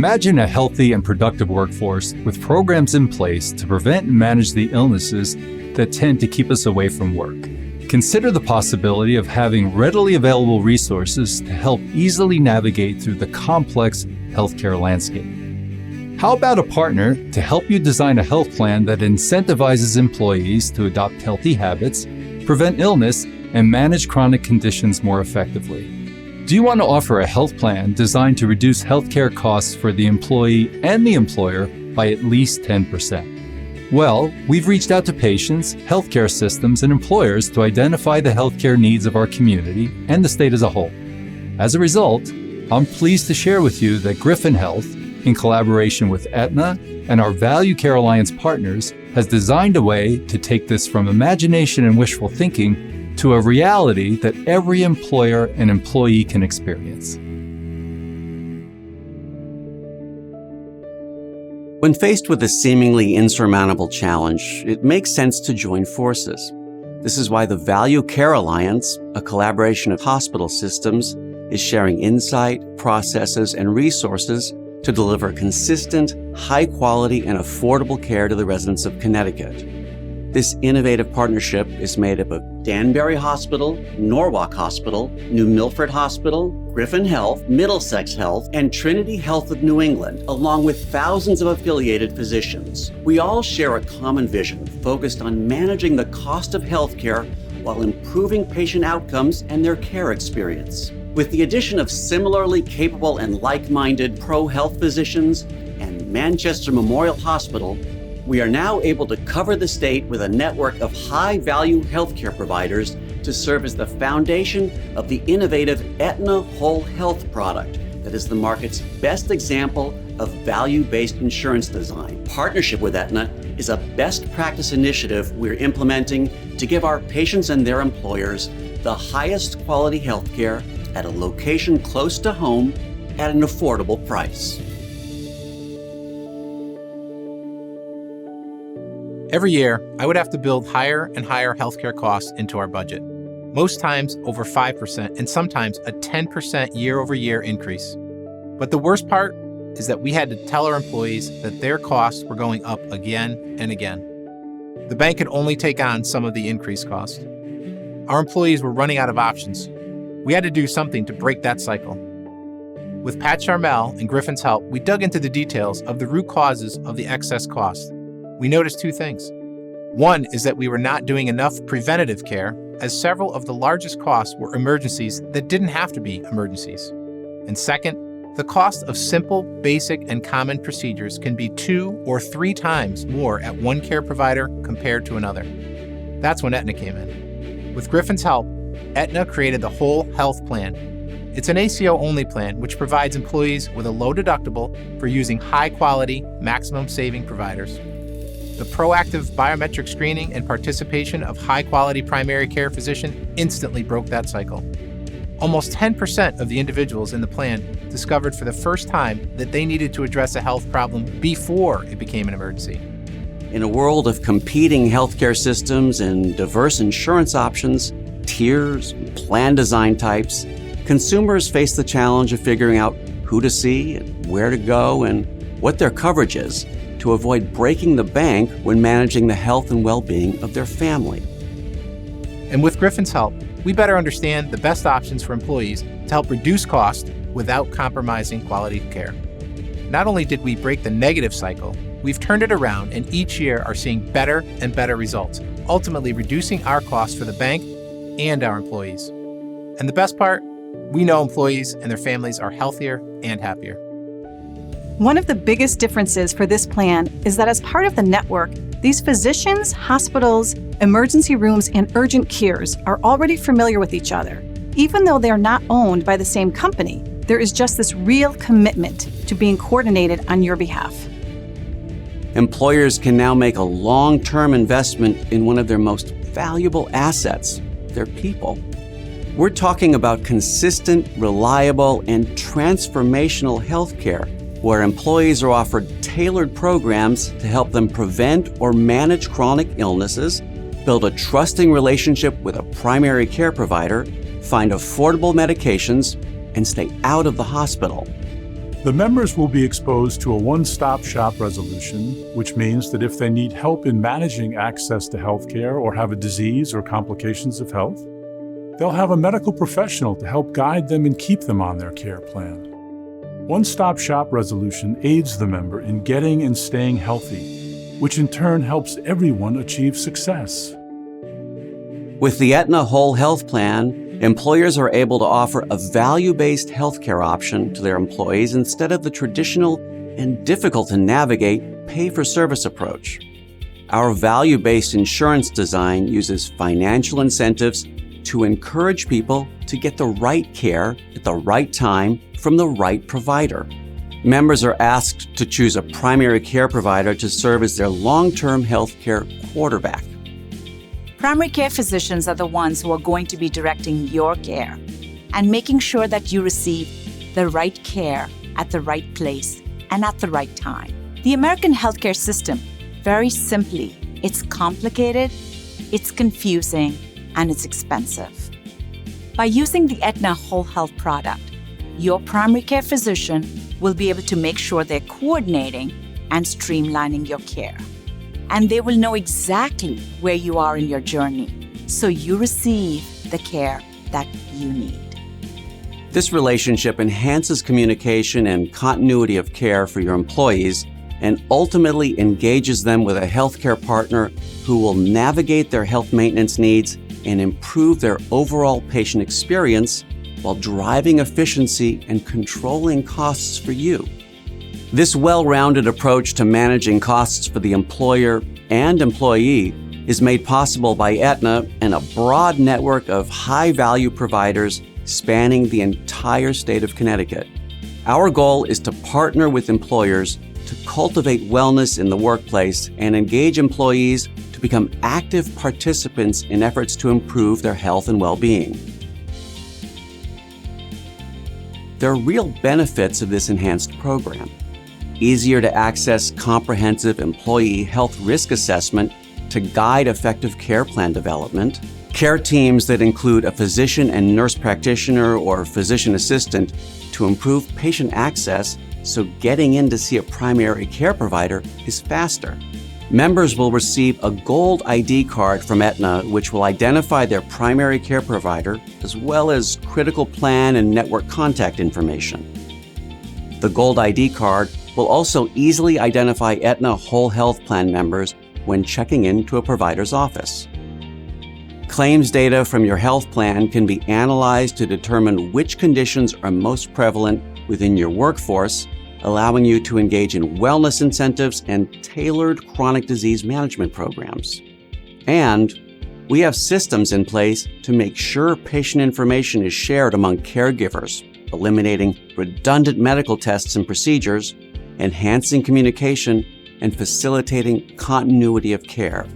Imagine a healthy and productive workforce with programs in place to prevent and manage the illnesses that tend to keep us away from work. Consider the possibility of having readily available resources to help easily navigate through the complex healthcare landscape. How about a partner to help you design a health plan that incentivizes employees to adopt healthy habits, prevent illness, and manage chronic conditions more effectively? Do you want to offer a health plan designed to reduce healthcare costs for the employee and the employer by at least 10%? Well, we've reached out to patients, healthcare systems, and employers to identify the healthcare needs of our community and the state as a whole. As a result, I'm pleased to share with you that Griffin Health, in collaboration with Aetna and our Value Care Alliance partners, has designed a way to take this from imagination and wishful thinking to a reality that every employer and employee can experience. When faced with a seemingly insurmountable challenge, it makes sense to join forces. This is why the Value Care Alliance, a collaboration of hospital systems, is sharing insight, processes, and resources to deliver consistent, high-quality, and affordable care to the residents of Connecticut. This innovative partnership is made up of Danbury Hospital, Norwalk Hospital, New Milford Hospital, Griffin Health, Middlesex Health, and Trinity Health of New England, along with thousands of affiliated physicians. We all share a common vision focused on managing the cost of healthcare while improving patient outcomes and their care experience. With the addition of similarly capable and like-minded pro-health physicians and Manchester Memorial Hospital, we are now able to cover the state with a network of high-value healthcare providers to serve as the foundation of the innovative Aetna Whole Health product that is the market's best example of value-based insurance design. Partnership with Aetna is a best practice initiative we're implementing to give our patients and their employers the highest quality healthcare at a location close to home at an affordable price. Every year, I would have to build higher and higher healthcare costs into our budget, most times over 5% and sometimes a 10% year-over-year increase. But the worst part is that we had to tell our employees that their costs were going up again and again. The bank could only take on some of the increased costs. Our employees were running out of options. We had to do something to break that cycle. With Pat Charmel and Griffin's help, we dug into the details of the root causes of the excess cost. We noticed two things. One is that we were not doing enough preventative care, as several of the largest costs were emergencies that didn't have to be emergencies. And second, the cost of simple, basic, and common procedures can be 2 or 3 times more at one care provider compared to another. That's when Aetna came in. With Griffin's help, Aetna created the Whole Health Plan. It's an ACO-only plan which provides employees with a low deductible for using high-quality, maximum-saving providers. The proactive biometric screening and participation of high-quality primary care physician instantly broke that cycle. Almost 10% of the individuals in the plan discovered for the first time that they needed to address a health problem before it became an emergency. In a world of competing healthcare systems and diverse insurance options, tiers, plan design types, consumers face the challenge of figuring out who to see, and where to go, and what their coverage is, to avoid breaking the bank when managing the health and well-being of their family. And with Griffin's help, we better understand the best options for employees to help reduce cost without compromising quality care. Not only did we break the negative cycle, we've turned it around and each year are seeing better and better results, ultimately reducing our costs for the bank and our employees. And the best part, we know employees and their families are healthier and happier. One of the biggest differences for this plan is that as part of the network, these physicians, hospitals, emergency rooms, and urgent cares are already familiar with each other. Even though they're not owned by the same company, there is just this real commitment to being coordinated on your behalf. Employers can now make a long-term investment in one of their most valuable assets, their people. We're talking about consistent, reliable, and transformational healthcare, where employees are offered tailored programs to help them prevent or manage chronic illnesses, build a trusting relationship with a primary care provider, find affordable medications, and stay out of the hospital. The members will be exposed to a one-stop shop resolution, which means that if they need help in managing access to healthcare or have a disease or complications of health, they'll have a medical professional to help guide them and keep them on their care plan. One-stop shop resolution aids the member in getting and staying healthy, which in turn helps everyone achieve success. With the Aetna Whole Health Plan, employers are able to offer a value-based healthcare option to their employees instead of the traditional and difficult-to-navigate pay-for-service approach. Our value-based insurance design uses financial incentives to encourage people to get the right care at the right time from the right provider. Members are asked to choose a primary care provider to serve as their long-term healthcare quarterback. Primary care physicians are the ones who are going to be directing your care and making sure that you receive the right care at the right place and at the right time. The American healthcare system, very simply, it's complicated, it's confusing, and it's expensive. By using the Aetna Whole Health product, your primary care physician will be able to make sure they're coordinating and streamlining your care. And they will know exactly where you are in your journey, so you receive the care that you need. This relationship enhances communication and continuity of care for your employees and ultimately engages them with a healthcare partner who will navigate their health maintenance needs and improve their overall patient experience while driving efficiency and controlling costs for you. This well-rounded approach to managing costs for the employer and employee is made possible by Aetna and a broad network of high-value providers spanning the entire state of Connecticut. Our goal is to partner with employers to cultivate wellness in the workplace and engage employees to become active participants in efforts to improve their health and well-being. There are real benefits of this enhanced program. Easier to access comprehensive employee health risk assessment to guide effective care plan development, care teams that include a physician and nurse practitioner or physician assistant to improve patient access so getting in to see a primary care provider is faster. Members will receive a gold ID card from Aetna, which will identify their primary care provider as well as critical plan and network contact information. The gold ID card will also easily identify Aetna Whole Health Plan members when checking into a provider's office. Claims data from your health plan can be analyzed to determine which conditions are most prevalent within your workforce, allowing you to engage in wellness incentives and tailored chronic disease management programs. And we have systems in place to make sure patient information is shared among caregivers, eliminating redundant medical tests and procedures, enhancing communication, and facilitating continuity of care.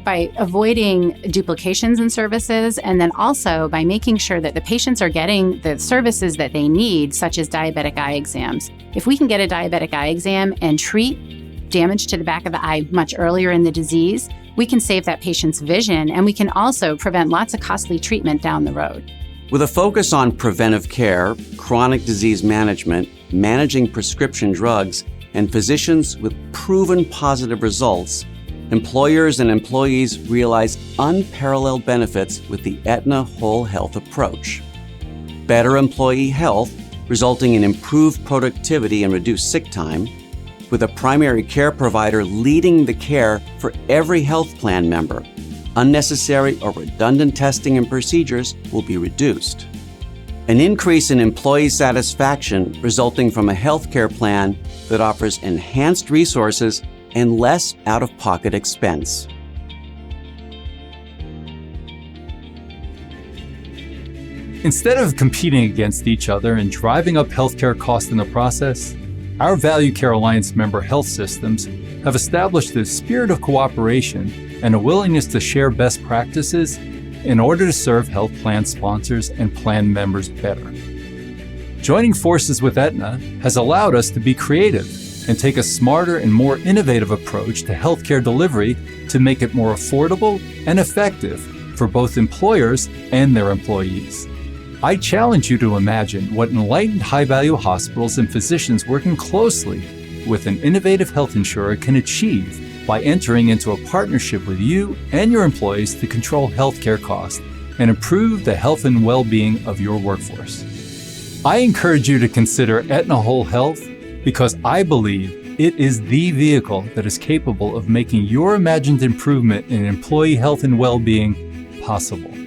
By avoiding duplications in services, and then also by making sure that the patients are getting the services that they need, such as diabetic eye exams. If we can get a diabetic eye exam and treat damage to the back of the eye much earlier in the disease, we can save that patient's vision, and we can also prevent lots of costly treatment down the road. With a focus on preventive care, chronic disease management, managing prescription drugs, and physicians with proven positive results, employers and employees realize unparalleled benefits with the Aetna Whole Health approach. Better employee health, resulting in improved productivity and reduced sick time, with a primary care provider leading the care for every health plan member. Unnecessary or redundant testing and procedures will be reduced. An increase in employee satisfaction resulting from a healthcare plan that offers enhanced resources and less out-of-pocket expense. Instead of competing against each other and driving up healthcare costs in the process, our Value Care Alliance member health systems have established a spirit of cooperation and a willingness to share best practices in order to serve health plan sponsors and plan members better. Joining forces with Aetna has allowed us to be creative and take a smarter and more innovative approach to healthcare delivery to make it more affordable and effective for both employers and their employees. I challenge you to imagine what enlightened high-value hospitals and physicians working closely with an innovative health insurer can achieve by entering into a partnership with you and your employees to control healthcare costs and improve the health and well-being of your workforce. I encourage you to consider Aetna Whole Health because I believe it is the vehicle that is capable of making your imagined improvement in employee health and well-being possible.